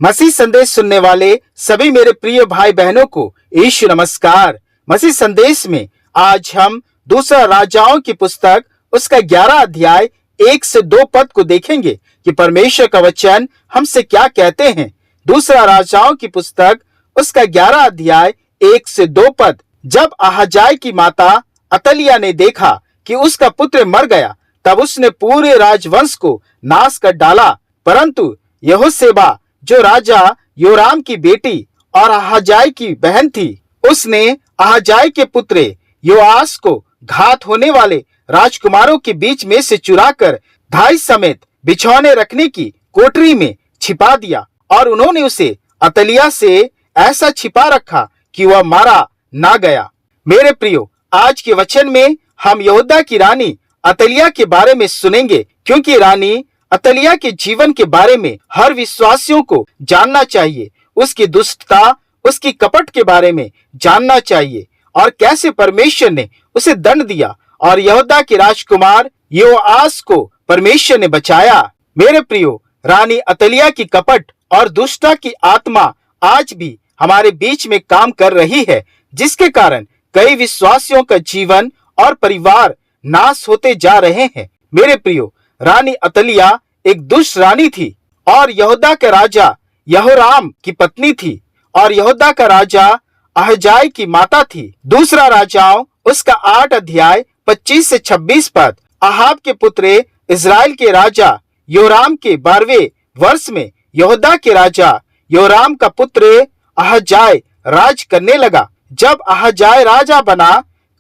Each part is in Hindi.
मसीह संदेश सुनने वाले सभी मेरे प्रिय भाई बहनों को यीशु नमस्कार। मसीह संदेश में आज हम दूसरा राजाओं की पुस्तक उसका 11 अध्याय 1 से 2 पद को देखेंगे कि परमेश्वर का वचन हमसे क्या कहते हैं। दूसरा राजाओं की पुस्तक उसका 11 अध्याय 1 से 2 पद। जब अहज्याह की माता अतलिया ने देखा कि उसका पुत्र मर गया, तब उसने पूरे राजवंश को नाश कर डाला। परंतु यहोशेबा जो राजा योराम की बेटी और अहज्याह की बहन थी, उसने अहज्याह के पुत्र योआस को घात होने वाले राजकुमारों के बीच में से चुराकर धाई समेत बिछौने रखने की कोठरी में छिपा दिया और उन्होंने उसे अतलिया से ऐसा छिपा रखा कि वह मारा ना गया। मेरे प्रियो, आज के वचन में हम यहूदा की रानी अतलिया के बारे में सुनेंगे, क्योंकि रानी अतलिया के जीवन के बारे में हर विश्वासियों को जानना चाहिए। उसकी दुष्टता, उसकी कपट के बारे में जानना चाहिए और कैसे परमेश्वर ने उसे दंड दिया और यहूदा के राजकुमार योआस को परमेश्वर ने बचाया। मेरे प्रियो, रानी अतलिया की कपट और दुष्टता की आत्मा आज भी हमारे बीच में काम कर रही है, जिसके कारण कई विश्वासियों का जीवन और परिवार नाश होते जा रहे हैं। मेरे प्रियो, रानी अतलिया एक दुष्ट रानी थी और यहूदा के राजा यहोराम की पत्नी थी और यहूदा का राजा अहज्याह की माता थी। दूसरा राजाओं उसका 8 अध्याय 25 से 26 पद। अहाब के पुत्र इजराइल के राजा योराम के 12वें वर्ष में यहूदा के राजा योराम का पुत्र अहज्याह राज करने लगा। जब अहज्याह राजा बना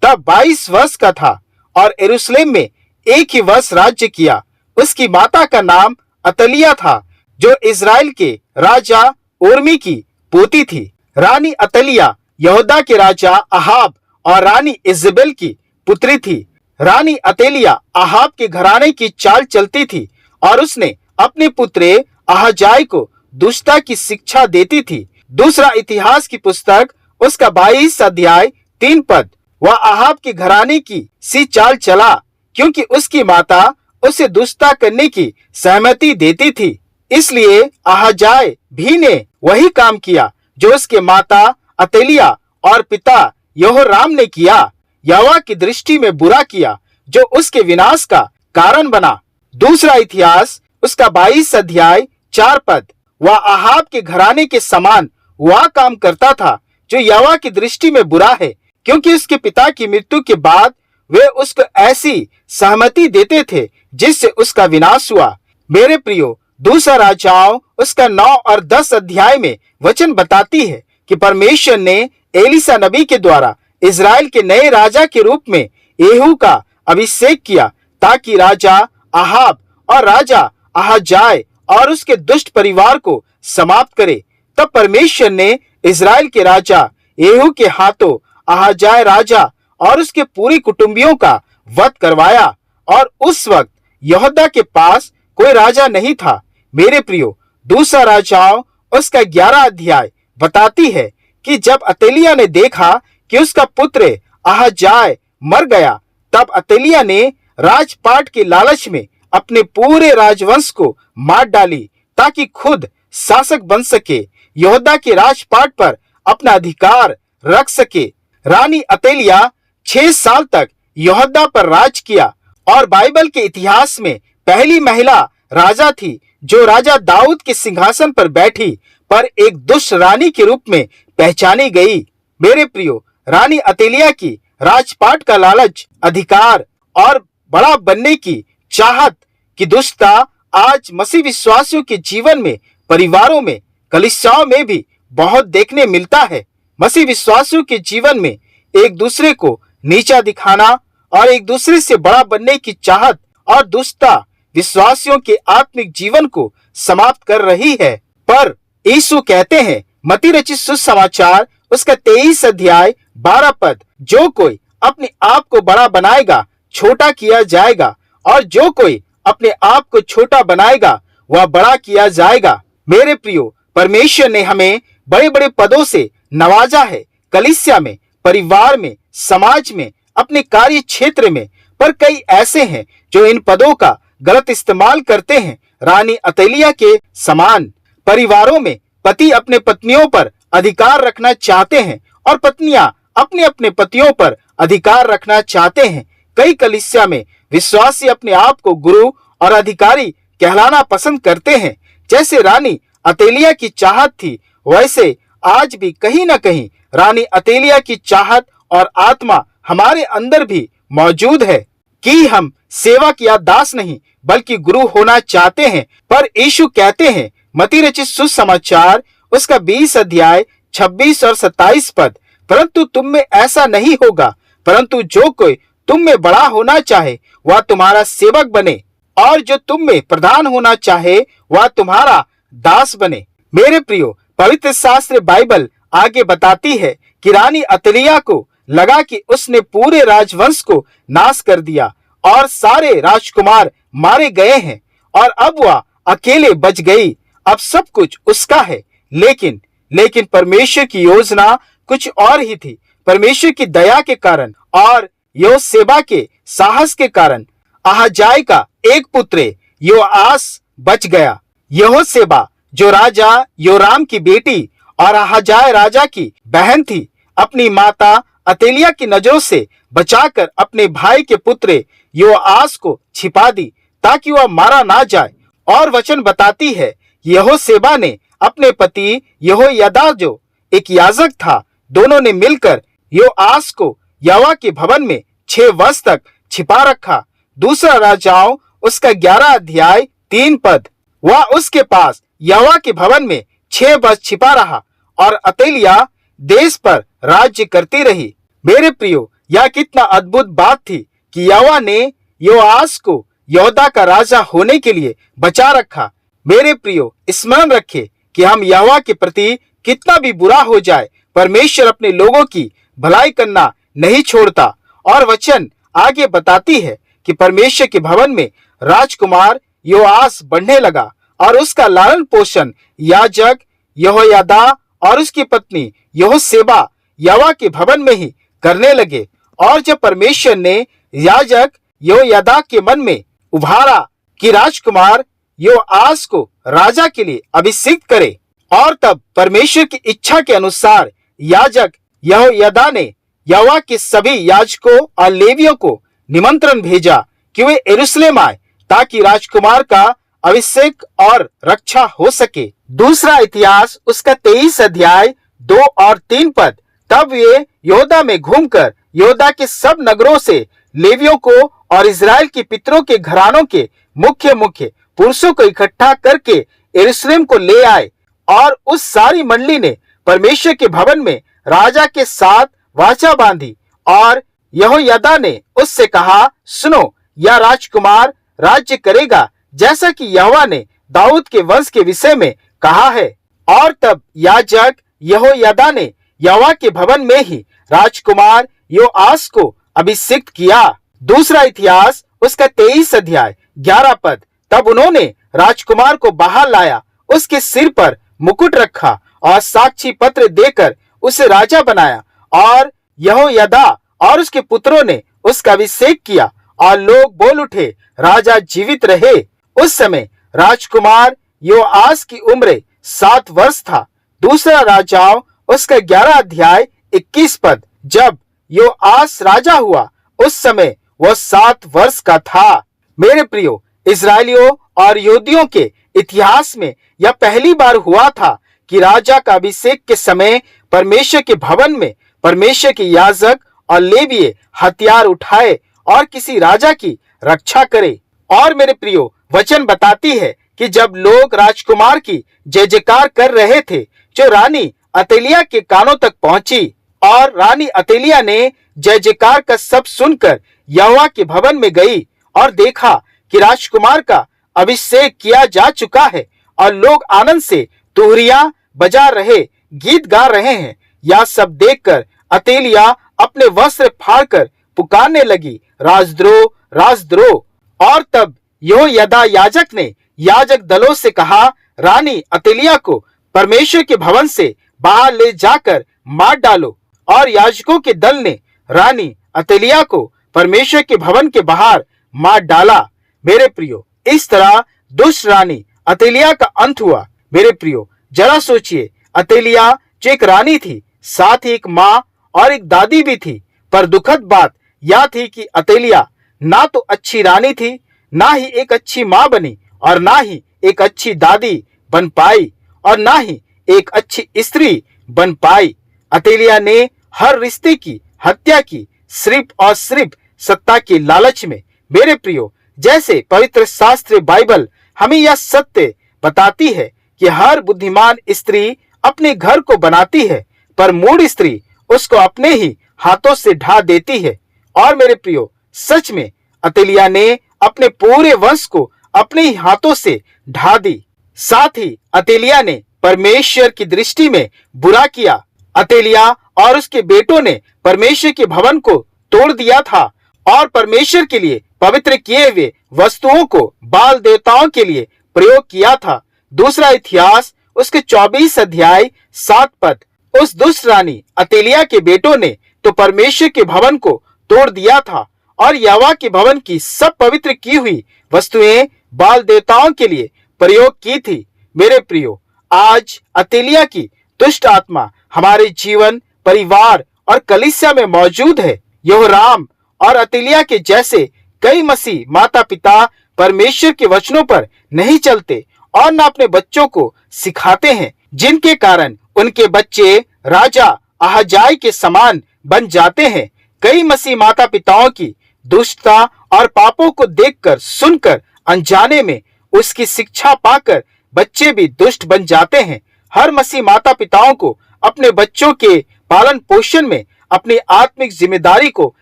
तब 22 वर्ष का था और यरूशलेम में 1 ही वर्ष राज्य किया। उसकी माता का नाम अतलिया था, जो इजराइल के राजा ओर्मी की पोती थी। रानी अतलिया यहूदा के राजा अहाब और रानी इजेबेल की पुत्री थी। रानी अतलिया अहाब के घराने की चाल चलती थी और उसने अपने पुत्र अहज्याह को दुष्टता की शिक्षा देती थी। दूसरा इतिहास की पुस्तक उसका 22 अध्याय 3 पद। वह अहाब के घराने की सी चाल चला, क्योंकि उसकी माता उसे दुष्टता करने की सहमति देती थी। इसलिए अहज्याह भी ने वही काम किया जो उसके माता अतलिया और पिता यहोराम ने किया। यहोवा की दृष्टि में बुरा किया, जो उसके विनाश का कारण बना। दूसरा इतिहास उसका 22 अध्याय 4 पद। वह अहाब के घराने के समान वह काम करता था जो यहोवा की दृष्टि में बुरा है, क्योंकि उसके पिता की मृत्यु के बाद वे उसको ऐसी सहमति देते थे जिससे उसका विनाश हुआ। मेरे प्रियो, दूसरा राजाओं उसका 9 और 10 अध्याय में वचन बताती है कि परमेश्वर ने एलीशा नबी के द्वारा इजराइल के नए राजा के रूप में येहू का अभिषेक किया, ताकि राजा अहाब और राजा अहज्याह और उसके दुष्ट परिवार को समाप्त करे। तब परमेश्वर ने इजराइल के राजा येहू के हाथों अहज्याह राजा और उसके पूरी कुटुंबियों का वध करवाया और उस वक्त यहूदा के पास कोई राजा नहीं था। मेरे प्रियो, दूसरा राजाओं उसका 11 अध्याय बताती है कि जब अतलिया ने देखा कि उसका पुत्र अहज्याह मर गया, तब अतलिया ने राजपाट के लालच में अपने पूरे राजवंश को मार डाली, ताकि खुद शासक बन सके, यहूदा के राजपाट पर अपना अधिकार रख सके। रानी अतलिया 6 साल तक यहूदा पर राज किया और बाइबल के इतिहास में पहली महिला राजा थी जो राजा दाऊद के सिंहासन पर बैठी, पर एक दुष्ट रानी के रूप में पहचानी गई। मेरे प्रियो, रानी अतलिया की राजपाट का लालच, अधिकार और बड़ा बनने की चाहत की दुष्टता आज मसीह विश्वासियों के जीवन में, परिवारों में, कलीसियाओं में भी बहुत देखने मिलता है। मसीह विश्वासियों के जीवन में एक दूसरे को नीचा दिखाना और एक दूसरे से बड़ा बनने की चाहत और दुष्टता विश्वासियों के आत्मिक जीवन को समाप्त कर रही है। पर यीशु कहते हैं, मत्ती रचित सुसमाचार उसका 23 अध्याय 12 पद, जो कोई अपने आप को बड़ा बनाएगा छोटा किया जाएगा, और जो कोई अपने आप को छोटा बनाएगा वह बड़ा किया जाएगा। मेरे प्रियो, परमेश्वर ने हमें बड़े बड़े पदों से नवाजा है, कलीसिया में, परिवार में, समाज में, अपने कार्य क्षेत्र में। पर कई ऐसे हैं जो इन पदों का गलत इस्तेमाल करते हैं। रानी अतलिया के समान परिवारों में पति अपने पत्नियों पर अधिकार रखना चाहते हैं और पत्नियां अपने अपने पतियों पर अधिकार रखना चाहते हैं। कई कलीसिया में विश्वासी अपने आप को गुरु और अधिकारी कहलाना पसंद करते हैं। जैसे रानी अतेलिया की चाहत थी, वैसे आज भी कहीं न कहीं रानी अतेलिया की चाहत और आत्मा हमारे अंदर भी मौजूद है कि हम सेवक या दास नहीं बल्कि गुरु होना चाहते हैं। पर यीशु कहते हैं, मत्ती रचित सुसमाचार उसका 20 अध्याय 26 और 27 पद, परंतु तुम में ऐसा नहीं होगा, परंतु जो कोई तुम में बड़ा होना चाहे वह तुम्हारा सेवक बने, और जो तुम में प्रधान होना चाहे वह तुम्हारा दास बने। मेरे प्रियो, पवित्र शास्त्र बाइबल आगे बताती है कि रानी अतलिया को लगा कि उसने पूरे राजवंश को नाश कर दिया और सारे राजकुमार मारे गए हैं और अब वह अकेले बच गई। अब सब कुछ उसका है। लेकिन परमेश्वर की योजना कुछ और ही थी। परमेश्वर की दया के कारण और योसेबा के साहस के कारण अहजाय का एक पुत्र योआस बच गया। यहोशेबा जो राजा योराम की बेटी और अहजाय राजा की बहन थी, अपनी माता अतेलिया की नजरों से बचाकर अपने भाई के पुत्र योआस को छिपा दी ताकि वह मारा ना जाए। और वचन बताती है, यहोशेबा ने अपने पति यहोयादा जो एक याजक था, दोनों ने मिलकर योआस को यहोवा के भवन में 6 वर्ष तक छिपा रखा। दूसरा राजाओं उसका 11 अध्याय 3 पद, वह उसके पास यहोवा के भवन में 6 वर्ष छिपा रहा और अतेलिया देश पर राज्य करती रही। मेरे प्रियो, यह कितना अद्भुत बात थी कि यहोवा ने योआस को यहूदा का राजा होने के लिए बचा रखा। मेरे प्रियो, स्मरण रखे कि हम यहोवा के प्रति कितना भी बुरा हो जाए, परमेश्वर अपने लोगों की भलाई करना नहीं छोड़ता। और वचन आगे बताती है कि परमेश्वर के भवन में राजकुमार योआस बढ़ने लगा और उसका लालन पोषण याजक यहोयादा और उसकी पत्नी यहोशेबा यहोवा के भवन में ही करने लगे। और जब परमेश्वर ने याजक यहोयादा के मन में उभारा कि राजकुमार योआस को राजा के लिए अभिषेक करे, और तब परमेश्वर की इच्छा के अनुसार याजक यहोयादा ने यहोवा के सभी याजकों और लेवियों को निमंत्रण भेजा कि वे यरूशलेम आए ताकि राजकुमार का अभिषेक और रक्षा हो सके। दूसरा इतिहास उसका 23 अध्याय 2 और 3 पद, तब वे यहूदा में घूमकर यहूदा के सब नगरों से लेवियों को और इजराइल के पितरों के घरानों के मुख्य पुरुषों को इकट्ठा करके यरूशलेम को ले आए। और उस सारी मंडली ने परमेश्वर के भवन में राजा के साथ वाचा बांधी। और यहोयादा ने उससे कहा, सुनो, यह राजकुमार राज्य करेगा जैसा कि यहोवा ने दाऊद के वंश के विषय में कहा है। और तब याजक यहोयादा ने यहोवा के भवन में ही राजकुमार योआस को अभिषिक्त किया। दूसरा इतिहास उसका 23 अध्याय 11 पद, तब उन्होंने राजकुमार को बाहर लाया, उसके सिर पर मुकुट रखा और साक्षी पत्र देकर उसे राजा बनाया। और यहोयादा और उसके पुत्रों ने उसका अभिषेक किया और लोग बोल उठे, राजा जीवित रहे। उस समय राजकुमार योआस की उम्र 7 वर्ष था। दूसरा राजाओं उसका 11 अध्याय 21 पद, जब योआस राजा हुआ उस समय वह 7 वर्ष का था। मेरे प्रियो, इजरायलियों और यहूदियों के इतिहास में यह पहली बार हुआ था कि राजा का अभिषेक के समय परमेश्वर के भवन में परमेश्वर के याजक और लेवीय हथियार उठाए और किसी राजा की रक्षा करे। और मेरे प्रियो, वचन बताती है कि जब लोग राजकुमार की जय जयकार कर रहे थे, जो रानी अतेलिया के कानों तक पहुंची, और रानी अतेलिया ने जय जयकार का सब सुनकर यहोवा के भवन में गई और देखा कि राजकुमार का अभिषेक किया जा चुका है और लोग आनंद से तुहरिया बजा रहे, गीत गा रहे हैं। यह सब देखकर अतेलिया अपने वस्त्र फाड़कर पुकारने लगी, राजद्रोह, राजद्रोह। और तब यहोयादा याजक ने याजक दलों से कहा, रानी अतेलिया को परमेश्वर के भवन से बाहर ले जाकर मार डालो। और याजकों के दल ने रानी अतेलिया को परमेश्वर के भवन के बाहर मार डाला। मेरे प्रियो, इस तरह दुष्ट रानी अतेलिया का अंत हुआ। मेरे प्रियो, जरा सोचिए, अतेलिया जो एक रानी थी, साथ ही एक माँ और एक दादी भी थी, पर दुखद बात यह थी कि अतेलिया ना तो अच्छी रानी थी, ना ही एक अच्छी माँ बनी, और ना ही एक अच्छी दादी बन पाई, और ना ही एक अच्छी स्त्री बन पाई। अतेलिया ने हर रिश्ते की हत्या की, सिर्फ और सिर्फ सत्ता के लालच में। मेरे प्रियो, जैसे पवित्र शास्त्र बाइबल हमें यह सत्य बताती है कि हर बुद्धिमान स्त्री अपने घर को बनाती है, पर मूढ़ स्त्री उसको अपने ही हाथों से ढा देती है। और मेरे प्रियो, सच में अतेलिया ने अपने पूरे वंश को अपने ही हाथों से ढा दी। साथ ही अतेलिया ने परमेश्वर की दृष्टि में बुरा किया। अतेलिया और उसके बेटों ने परमेश्वर के भवन को तोड़ दिया था और परमेश्वर के लिए पवित्र किए हुए वस्तुओं को बाल देवताओं के लिए प्रयोग किया था। दूसरा इतिहास उसके 24 अध्याय 7 पद। उस दुष्ट रानी अतेलिया के बेटों ने तो परमेश्वर के भवन को तोड़ दिया था और यहोवा के भवन की सब पवित्र की हुई वस्तुएं बाल देवताओं के लिए प्रयोग की थी। मेरे प्रियो, आज अतेलिया की दुष्ट आत्मा हमारे जीवन, परिवार और कलीसिया में मौजूद है। यहोराम और अतेलिया के जैसे कई मसीह माता पिता परमेश्वर के वचनों पर नहीं चलते और न अपने बच्चों को सिखाते हैं, जिनके कारण उनके बच्चे राजा अहजाई के समान बन जाते हैं। कई मसीह माता पिताओं की दुष्टता और पापों को देखकर सुनकर अनजाने में उसकी शिक्षा पाकर बच्चे भी दुष्ट बन जाते हैं। हर मसीह माता पिताओं को अपने बच्चों के पालन पोषण में अपनी आत्मिक जिम्मेदारी को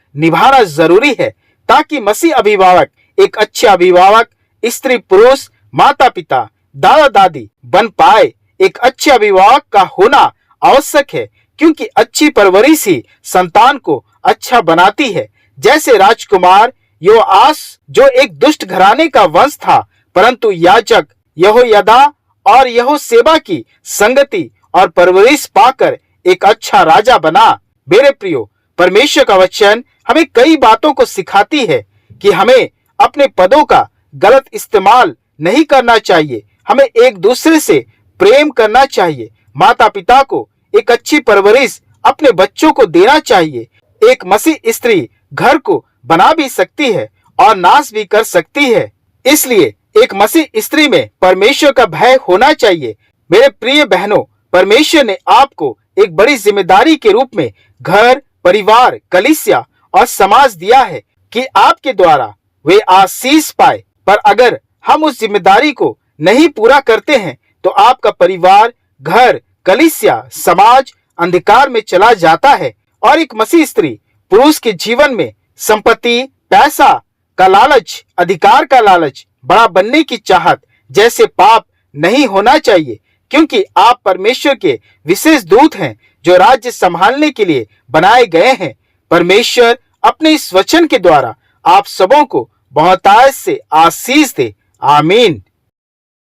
निभाना जरूरी है, ताकि मसीह अभिभावक एक अच्छे अभिभावक, स्त्री पुरुष, माता पिता, दादा दादी बन पाए। एक अच्छे अभिभावक का होना आवश्यक है, क्योंकि अच्छी परवरिश ही संतान को अच्छा बनाती है। जैसे राजकुमार योआस, जो एक दुष्ट घराने का वंश था, परंतु याजक यहोयदा और यहोशेबा की संगति और परवरिश पाकर एक अच्छा राजा बना। मेरे प्रियो, परमेश्वर का वचन हमें कई बातों को सिखाती है कि हमें अपने पदों का गलत इस्तेमाल नहीं करना चाहिए। हमें एक दूसरे से प्रेम करना चाहिए। माता पिता को एक अच्छी परवरिश अपने बच्चों को देना चाहिए। एक मसीह स्त्री घर को बना भी सकती है और नाश भी कर सकती है। इसलिए एक मसीह स्त्री में परमेश्वर का भय होना चाहिए। मेरे प्रिय बहनों, परमेश्वर ने आपको एक बड़ी जिम्मेदारी के रूप में घर, परिवार, कलीसिया और समाज दिया है कि आपके द्वारा वे आशीष पाए। पर अगर हम उस जिम्मेदारी को नहीं पूरा करते हैं तो आपका परिवार, घर, कलीसिया, समाज अंधकार में चला जाता है। और एक मसीह स्त्री पुरुष के जीवन में संपत्ति, पैसा का लालच, अधिकार का लालच, बड़ा बनने की चाहत जैसे पाप नहीं होना चाहिए, क्योंकि आप परमेश्वर के विशेष दूत हैं जो राज्य संभालने के लिए बनाए गए हैं। परमेश्वर अपने इस वचन के द्वारा आप सबों को बहुतायत से आशीष दे। आमीन।